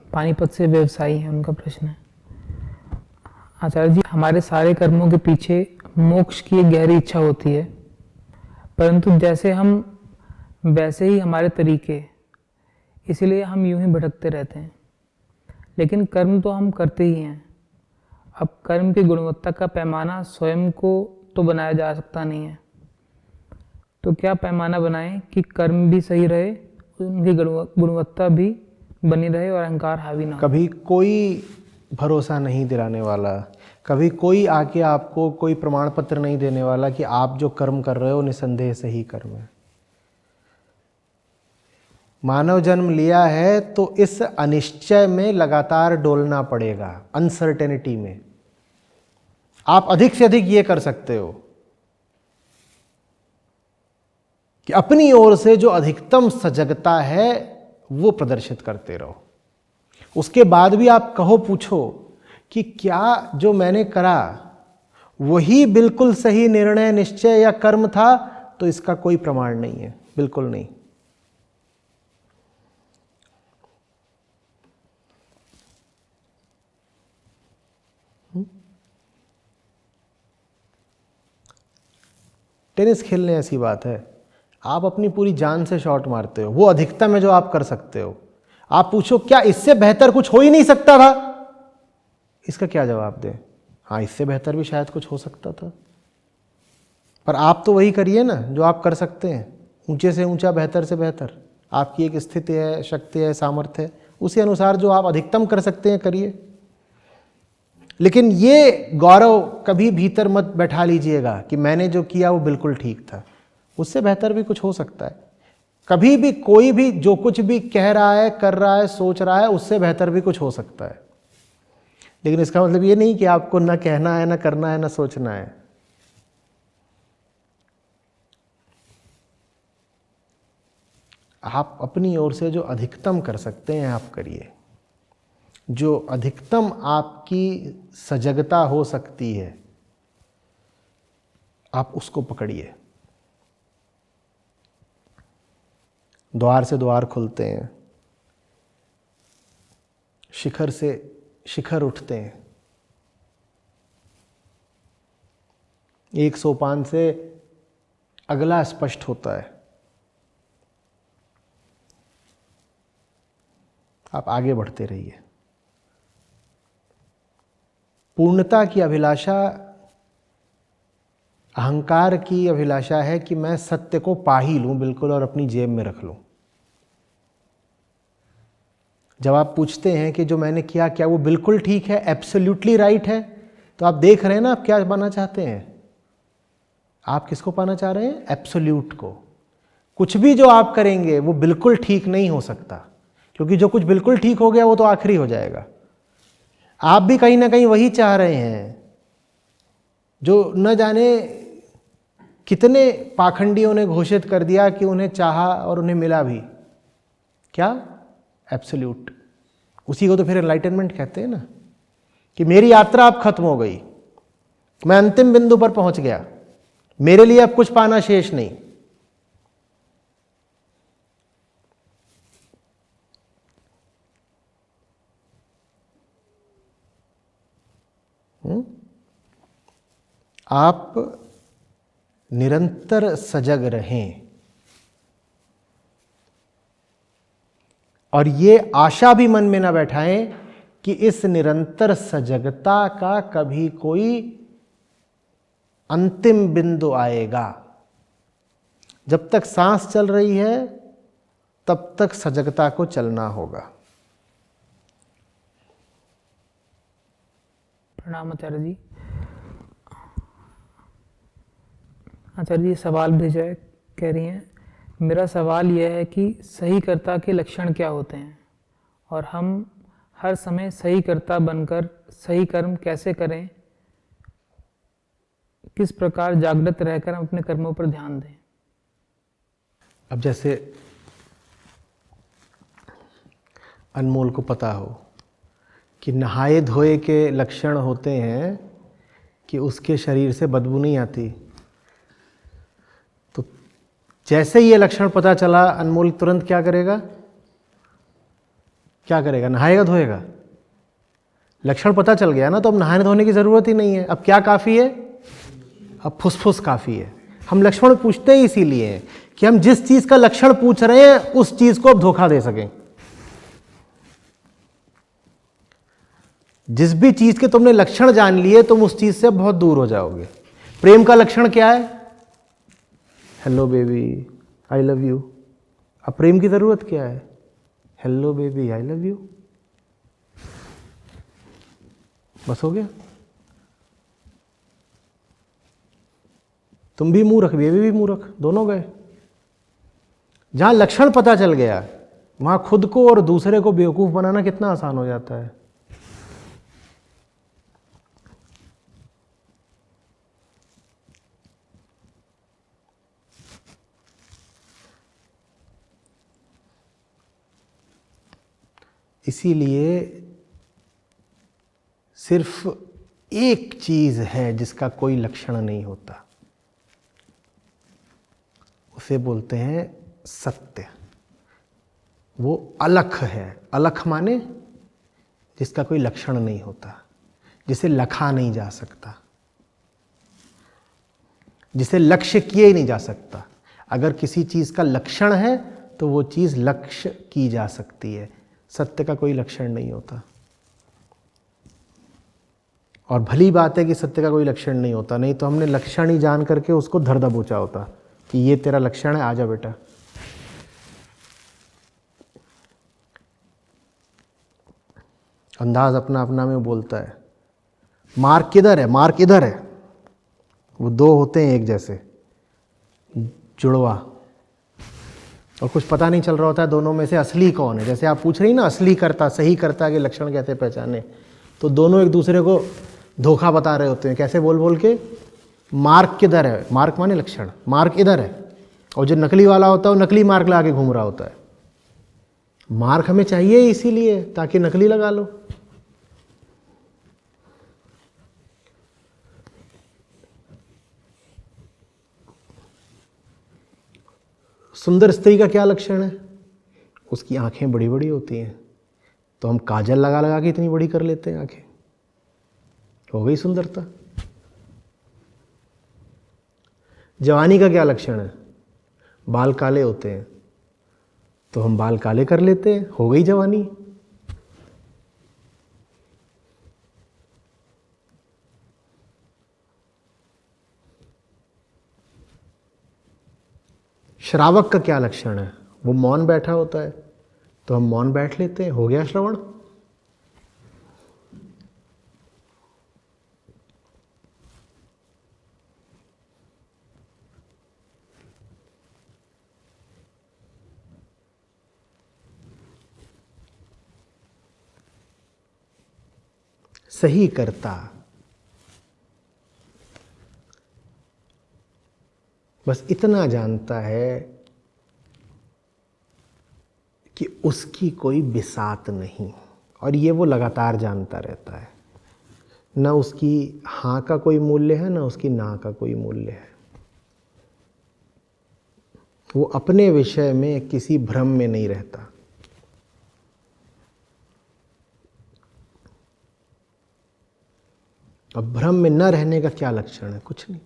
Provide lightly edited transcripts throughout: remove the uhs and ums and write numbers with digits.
पानीपत से व्यवसायी हैं, उनका प्रश्न है, आचार्य जी, हमारे सारे कर्मों के पीछे मोक्ष की एक गहरी इच्छा होती है, परंतु जैसे हम वैसे ही हमारे तरीके, इसलिए हम यूं ही भटकते रहते हैं। लेकिन कर्म तो हम करते ही हैं। अब कर्म की गुणवत्ता का पैमाना स्वयं को तो बनाया जा सकता नहीं है, तो क्या पैमाना बनाएं कि कर्म भी सही रहे, उनकी गुणवत्ता भी बनी रहे और अहंकार हावी ना हो। कभी कोई भरोसा नहीं दिलाने वाला, कभी कोई आके आपको कोई प्रमाण पत्र नहीं देने वाला कि आप जो कर्म कर रहे हो निसंदेह सही कर्म है। मानव जन्म लिया है तो इस अनिश्चय में लगातार डोलना पड़ेगा, अनसर्टेनिटी में। आप अधिक से अधिक ये कर सकते हो कि अपनी ओर से जो अधिकतम सजगता है वो प्रदर्शित करते रहो। उसके बाद भी आप कहो, पूछो कि क्या जो मैंने करा वही बिल्कुल सही निर्णय, निश्चय या कर्म था, तो इसका कोई प्रमाण नहीं है, बिल्कुल नहीं। टेनिस खेलने ऐसी बात है, आप अपनी पूरी जान से शॉट मारते हो, वो अधिकतम है जो आप कर सकते हो। आप पूछो क्या इससे बेहतर कुछ हो ही नहीं सकता था, इसका क्या जवाब दें? हाँ, इससे बेहतर भी शायद कुछ हो सकता था, पर आप तो वही करिए ना जो आप कर सकते हैं, ऊंचे से ऊंचा, बेहतर से बेहतर। आपकी एक स्थिति है, शक्ति है, सामर्थ्य है, उसी अनुसार जो आप अधिकतम कर सकते हैं करिए। लेकिन ये गौरव कभी भीतर मत बैठा लीजिएगा कि मैंने जो किया वो बिल्कुल ठीक था, उससे बेहतर भी कुछ हो सकता है। कभी भी कोई भी जो कुछ भी कह रहा है, कर रहा है, सोच रहा है, उससे बेहतर भी कुछ हो सकता है। लेकिन इसका मतलब ये नहीं कि आपको ना कहना है, ना करना है, ना सोचना है। आप अपनी ओर से जो अधिकतम कर सकते हैं आप करिए। जो अधिकतम आपकी सजगता हो सकती है आप उसको पकड़िए। द्वार से द्वार खुलते हैं, शिखर से शिखर उठते हैं, एक सोपान से अगला स्पष्ट होता है। आप आगे बढ़ते रहिए। पूर्णता की अभिलाषा अहंकार की अभिलाषा है कि मैं सत्य को पा ही लूं बिल्कुल और अपनी जेब में रख लूं। जब आप पूछते हैं कि जो मैंने किया क्या वो बिल्कुल ठीक है, एब्सोल्युटली राइट है, तो आप देख रहे हैं ना आप क्या पाना चाहते हैं। आप किसको पाना चाह रहे हैं? एब्सोल्यूट को। कुछ भी जो आप करेंगे वो बिल्कुल ठीक नहीं हो सकता, क्योंकि जो कुछ बिल्कुल ठीक हो गया वो तो आखिरी हो जाएगा। आप भी कहीं ना कहीं वही चाह रहे हैं जो न जाने कितने पाखंडियों ने घोषित कर दिया कि उन्हें चाहा और उन्हें मिला भी। क्या? एब्सोल्यूट। उसी को तो फिर एनलाइटनमेंट कहते हैं ना, कि मेरी यात्रा अब खत्म हो गई, मैं अंतिम बिंदु पर पहुंच गया, मेरे लिए अब कुछ पाना शेष नहीं। आप निरंतर सजग रहें और ये आशा भी मन में ना बैठाएं कि इस निरंतर सजगता का कभी कोई अंतिम बिंदु आएगा। जब तक सांस चल रही है तब तक सजगता को चलना होगा। प्रणाम आचार्य जी। आचार्य जी सवाल भेजा है, कह रही हैं मेरा सवाल यह है कि सही कर्ता के लक्षण क्या होते हैं और हम हर समय सही कर्ता बनकर सही कर्म कैसे करें, किस प्रकार जागृत रहकर हम अपने कर्मों पर ध्यान दें। अब जैसे अनमोल को पता हो कि नहाए धोए के लक्षण होते हैं कि उसके शरीर से बदबू नहीं आती, तो जैसे ये लक्षण पता चला अनमोल तुरंत क्या करेगा क्या करेगा? नहाएगा धोएगा? लक्षण पता चल गया ना, तो अब नहाने धोने की जरूरत ही नहीं है। अब क्या काफी है? अब फुसफुस काफी है। हम लक्षण पूछते ही इसीलिए हैं कि हम जिस चीज का लक्षण पूछ रहे हैं उस चीज को अब धोखा दे सकें। जिस भी चीज के तुमने लक्षण जान लिए तुम उस चीज से बहुत दूर हो जाओगे। प्रेम का लक्षण क्या है? Hello baby I love you. अब प्रेम की जरूरत क्या है? Hello baby I love you. बस हो गया। तुम भी मूर्ख, बेबी भी मूर्ख, दोनों गए। जहां लक्षण पता चल गया वहां खुद को और दूसरे को बेवकूफ बनाना कितना आसान हो जाता है। इसीलिए सिर्फ एक चीज है जिसका कोई लक्षण नहीं होता, उसे बोलते हैं सत्य। वो अलख है। अलख माने जिसका कोई लक्षण नहीं होता, जिसे लखा नहीं जा सकता, जिसे लक्ष्य किए ही नहीं जा सकता। अगर किसी चीज का लक्षण है तो वो चीज लक्ष्य की जा सकती है। सत्य का कोई लक्षण नहीं होता। और भली बात है कि सत्य का कोई लक्षण नहीं होता, नहीं तो हमने लक्षण ही जान करके उसको धर दबोचा होता कि ये तेरा लक्षण है, आजा बेटा। अंदाज अपना अपना में बोलता है। मार्क किधर है? मार्क इधर है। वो दो होते हैं एक जैसे, जुड़वा, और कुछ पता नहीं चल रहा होता है दोनों में से असली कौन है। जैसे आप पूछ रही ना असली करता सही करता के लक्षण कैसे पहचाने, तो दोनों एक दूसरे को धोखा बता रहे होते हैं। कैसे? बोल बोल के मार्क किधर है? मार्क माने लक्षण, मार्क इधर है। और जो नकली वाला होता है वो नकली मार्क लगा के घूम रहा होता है। मार्क हमें चाहिए इसीलिए ताकि नकली लगा लो। सुंदर स्त्री का क्या लक्षण है? उसकी आंखें बड़ी बड़ी होती हैं, तो हम काजल लगा लगा के इतनी बड़ी कर लेते हैं आंखें, हो गई सुंदरता। जवानी का क्या लक्षण है? बाल काले होते हैं, तो हम बाल काले कर लेते हैं, हो गई जवानी। श्रावक का क्या लक्षण है? वो मौन बैठा होता है, तो हम मौन बैठ लेते हैं, हो गया श्रवण। सही करता बस इतना जानता है कि उसकी कोई बिसात नहीं, और ये वो लगातार जानता रहता है। ना उसकी हाँ का कोई मूल्य है, ना उसकी ना का कोई मूल्य है। वो अपने विषय में किसी भ्रम में नहीं रहता। अब भ्रम में न रहने का क्या लक्षण है? कुछ नहीं।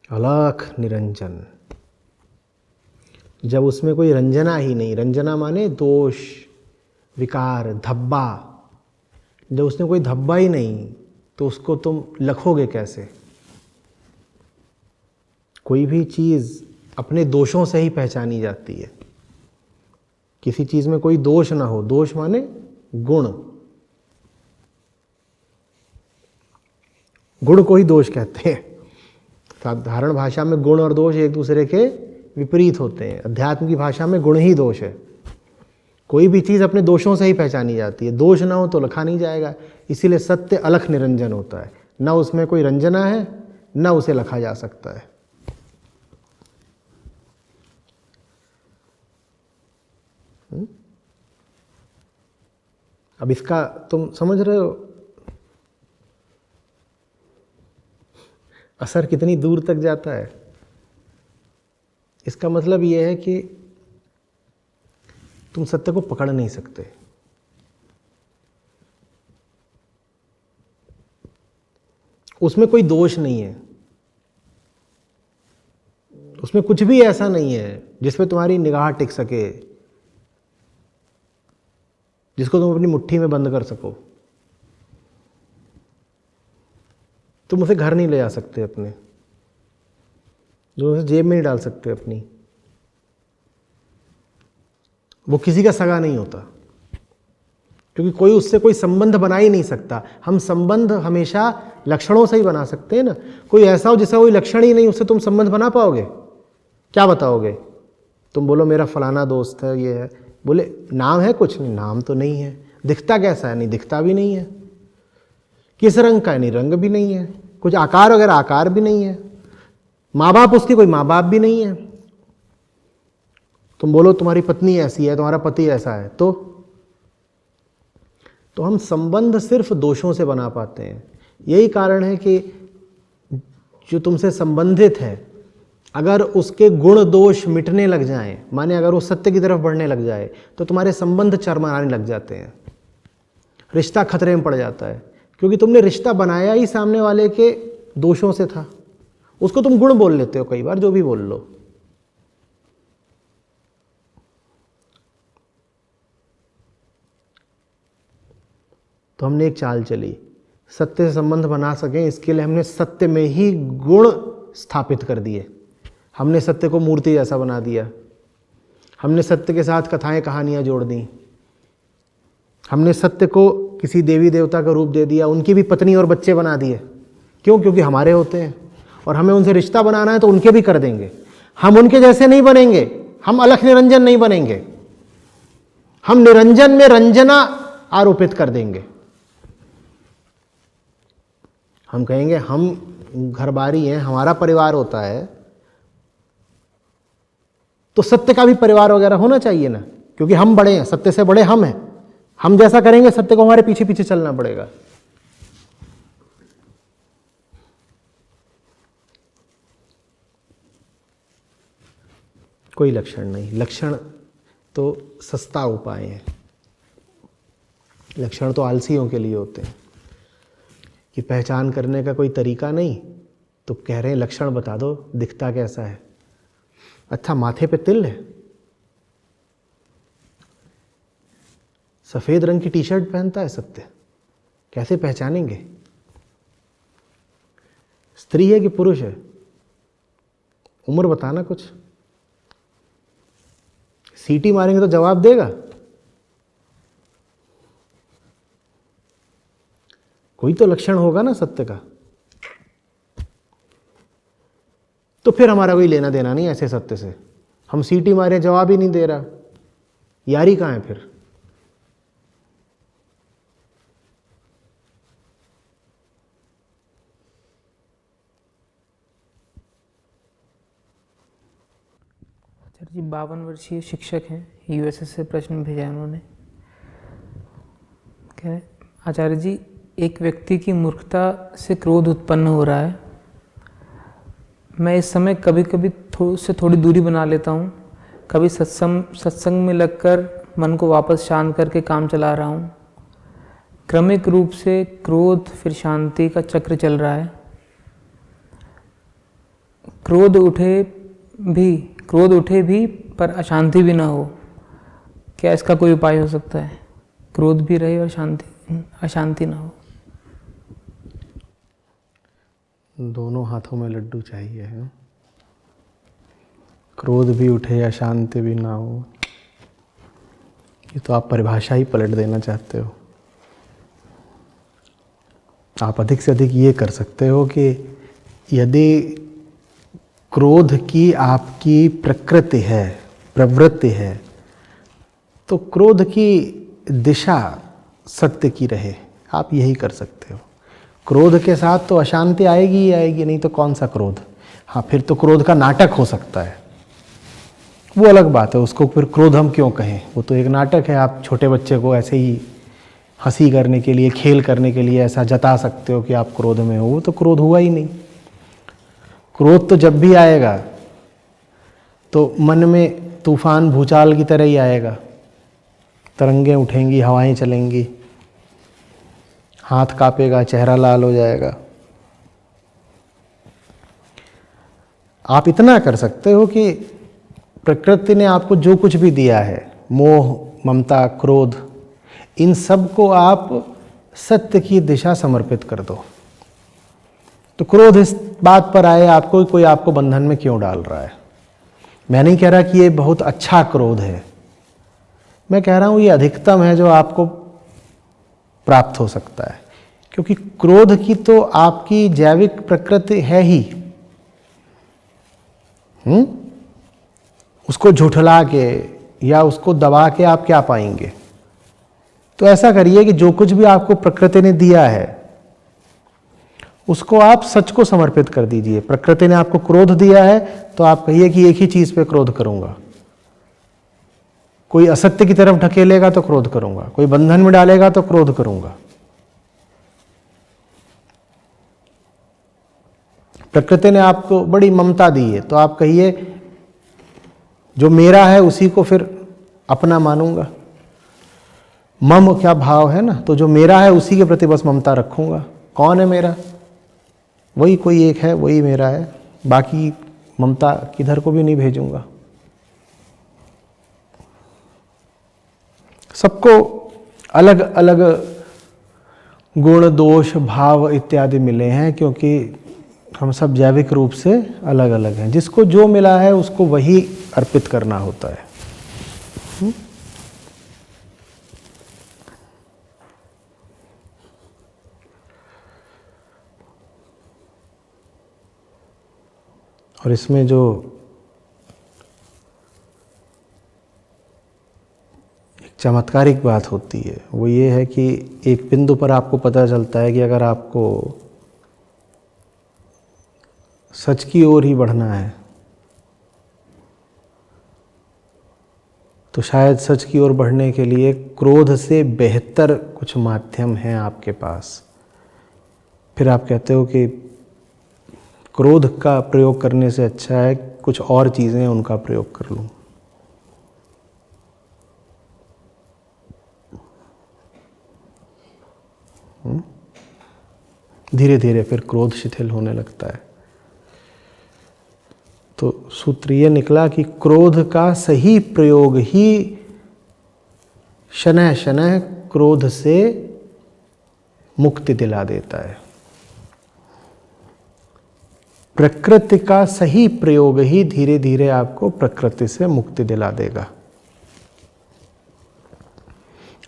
अलख निरंजन। जब उसमें कोई रंजना ही नहीं, रंजना माने दोष, विकार, धब्बा, जब उसमें कोई धब्बा ही नहीं तो उसको तुम लखोगे कैसे? कोई भी चीज अपने दोषों से ही पहचानी जाती है। किसी चीज में कोई दोष ना हो, दोष माने गुण, गुण को ही दोष कहते हैं। साधारण भाषा में गुण और दोष एक दूसरे के विपरीत होते हैं। अध्यात्म की भाषा में गुण ही दोष है। कोई भी चीज अपने दोषों से ही पहचानी जाती है। दोष ना हो तो लखा नहीं जाएगा। इसीलिए सत्य अलख निरंजन होता है। न उसमें कोई रंजना है, न उसे लखा जा सकता है। अब इसका तुम समझ रहे हो असर कितनी दूर तक जाता है। इसका मतलब यह है कि तुम सत्य को पकड़ नहीं सकते। उसमें कोई दोष नहीं है, उसमें कुछ भी ऐसा नहीं है जिसमें तुम्हारी निगाह टिक सके, जिसको तुम अपनी मुट्ठी में बंद कर सको। तुम उसे घर नहीं ले जा सकते अपने, जो उसे जेब में नहीं डाल सकते अपनी। वो किसी का सगा नहीं होता, क्योंकि कोई उससे कोई संबंध बना ही नहीं सकता। हम संबंध हमेशा लक्षणों से ही बना सकते हैं ना। कोई ऐसा हो जिसका कोई लक्षण ही नहीं, उससे तुम संबंध बना पाओगे? क्या बताओगे? तुम बोलो मेरा फलाना दोस्त है, ये है, बोले नाम है? कुछ नहीं, नाम तो नहीं है। दिखता कैसा है? नहीं दिखता भी नहीं है। किस रंग का है? नहीं रंग भी नहीं है। कुछ आकार वगैरह आकार भी नहीं है। माँ बाप उसके कोई माँ बाप भी नहीं है। तुम बोलो तुम्हारी पत्नी ऐसी है, तुम्हारा पति ऐसा है, तो हम संबंध सिर्फ दोषों से बना पाते हैं। यही कारण है कि जो तुमसे संबंधित है, अगर उसके गुण दोष मिटने लग जाएं, माने अगर वो सत्य की तरफ बढ़ने लग जाए, तो तुम्हारे संबंध चरमराने लग जाते हैं, रिश्ता खतरे में पड़ जाता है। क्योंकि तुमने रिश्ता बनाया ही सामने वाले के दोषों से था। उसको तुम गुण बोल लेते हो कई बार, जो भी बोल लो। तो हमने एक चाल चली, सत्य से संबंध बना सकें इसके लिए हमने सत्य में ही गुण स्थापित कर दिए। हमने सत्य को मूर्ति जैसा बना दिया। हमने सत्य के साथ कथाएं कहानियां जोड़ दी। हमने सत्य को किसी देवी देवता का रूप दे दिया, उनकी भी पत्नी और बच्चे बना दिए। क्यों? क्योंकि हमारे होते हैं और हमें उनसे रिश्ता बनाना है तो उनके भी कर देंगे। हम उनके जैसे नहीं बनेंगे, हम अलख निरंजन नहीं बनेंगे, हम निरंजन में रंजना आरोपित कर देंगे। हम कहेंगे हम घरबारी हैं, हमारा परिवार होता है, तो सत्य का भी परिवार वगैरह होना चाहिए ना, क्योंकि हम बड़े हैं, सत्य से बड़े हम हैं। हम जैसा करेंगे सत्य को हमारे पीछे पीछे चलना पड़ेगा। कोई लक्षण नहीं। लक्षण तो सस्ता उपाय है। लक्षण तो आलसियों के लिए होते हैं कि पहचान करने का कोई तरीका नहीं, तो कह रहे हैं लक्षण बता दो, दिखता कैसा है। अच्छा, माथे पे तिल है, सफेद रंग की टी शर्ट पहनता है सत्य, कैसे पहचानेंगे? स्त्री है कि पुरुष है? उम्र बताना कुछ। सीटी मारेंगे तो जवाब देगा? कोई तो लक्षण होगा ना सत्य का। तो फिर हमारा कोई लेना देना नहीं ऐसे सत्य से। हम सीटी मारे, जवाब ही नहीं दे रहा, यारी कहाँ है फिर? सर जी 52 वर्षीय शिक्षक हैं, यूएसए से प्रश्न भेजा है उन्होंने। कह रहे आचार्य जी, एक व्यक्ति की मूर्खता से क्रोध उत्पन्न हो रहा है। मैं इस समय कभी कभी उससे थोड़ी दूरी बना लेता हूँ, कभी सत्संग में लगकर मन को वापस शांत करके काम चला रहा हूँ। क्रमिक रूप से क्रोध फिर शांति का चक्र चल रहा है। क्रोध उठे भी पर अशांति भी ना हो, क्या इसका कोई उपाय हो सकता है? क्रोध भी रहे और अशांति ना हो। दोनों हाथों में लड्डू चाहिए है। क्रोध भी उठे, अशांति भी ना हो, ये तो आप परिभाषा ही पलट देना चाहते हो। आप अधिक से अधिक ये कर सकते हो कि यदि क्रोध की आपकी प्रकृति है, प्रवृत्ति है, तो क्रोध की दिशा सत्य की रहे, आप यही कर सकते हो। क्रोध के साथ तो अशांति आएगी ही आएगी, नहीं तो कौन सा क्रोध। हाँ, फिर तो क्रोध का नाटक हो सकता है, वो अलग बात है। उसको फिर क्रोध हम क्यों कहें, वो तो एक नाटक है। आप छोटे बच्चे को ऐसे ही हंसी करने के लिए, खेल करने के लिए ऐसा जता सकते हो कि आप क्रोध में हो, वो तो क्रोध हुआ ही नहीं। क्रोध तो जब भी आएगा तो मन में तूफान भूचाल की तरह ही आएगा, तरंगें उठेंगी, हवाएं चलेंगी, हाथ कांपेगा, चेहरा लाल हो जाएगा। आप इतना कर सकते हो कि प्रकृति ने आपको जो कुछ भी दिया है, मोह, ममता, क्रोध, इन सब को आप सत्य की दिशा समर्पित कर दो। तो क्रोध इस बात पर आए आपको, कोई आपको बंधन में क्यों डाल रहा है। मैं नहीं कह रहा कि ये बहुत अच्छा क्रोध है, मैं कह रहा हूं ये अधिकतम है जो आपको प्राप्त हो सकता है, क्योंकि क्रोध की तो आपकी जैविक प्रकृति है ही। उसको झुठला के या उसको दबा के आप क्या पाएंगे। तो ऐसा करिए कि जो कुछ भी आपको प्रकृति ने दिया है उसको आप सच को समर्पित कर दीजिए। प्रकृति ने आपको क्रोध दिया है तो आप कहिए कि एक ही चीज पे क्रोध करूंगा। कोई असत्य की तरफ ढकेलेगा तो क्रोध करूंगा, कोई बंधन में डालेगा तो क्रोध करूंगा। प्रकृति ने आपको बड़ी ममता दी है तो आप कहिए जो मेरा है उसी को फिर अपना मानूंगा। मम क्या भाव है ना, तो जो मेरा है उसी के प्रति बस ममता रखूंगा। कौन है मेरा? वही कोई एक है, वही मेरा है, बाकी ममता किधर को भी नहीं भेजूंगा। सबको अलग अलग गुण, दोष, भाव इत्यादि मिले हैं, क्योंकि हम सब जैविक रूप से अलग अलग हैं। जिसको जो मिला है उसको वही अर्पित करना होता है। और इसमें जो एक चमत्कारिक बात होती है वो ये है कि एक बिंदु पर आपको पता चलता है कि अगर आपको सच की ओर ही बढ़ना है तो शायद सच की ओर बढ़ने के लिए क्रोध से बेहतर कुछ माध्यम हैं आपके पास। फिर आप कहते हो कि क्रोध का प्रयोग करने से अच्छा है कुछ और चीज़ें उनका प्रयोग कर लूं। धीरे धीरे फिर क्रोध शिथिल होने लगता है। तो सूत्र ये निकला कि क्रोध का सही प्रयोग ही शनैः शनैः क्रोध से मुक्ति दिला देता है। प्रकृति का सही प्रयोग ही धीरे धीरे आपको प्रकृति से मुक्ति दिला देगा,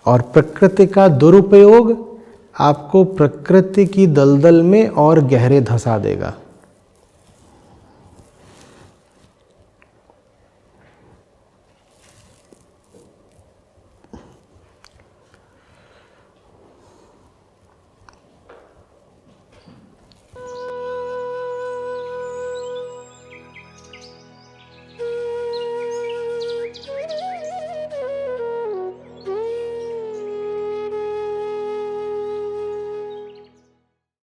और प्रकृति का दुरुपयोग आपको प्रकृति की दलदल में और गहरे धंसा देगा।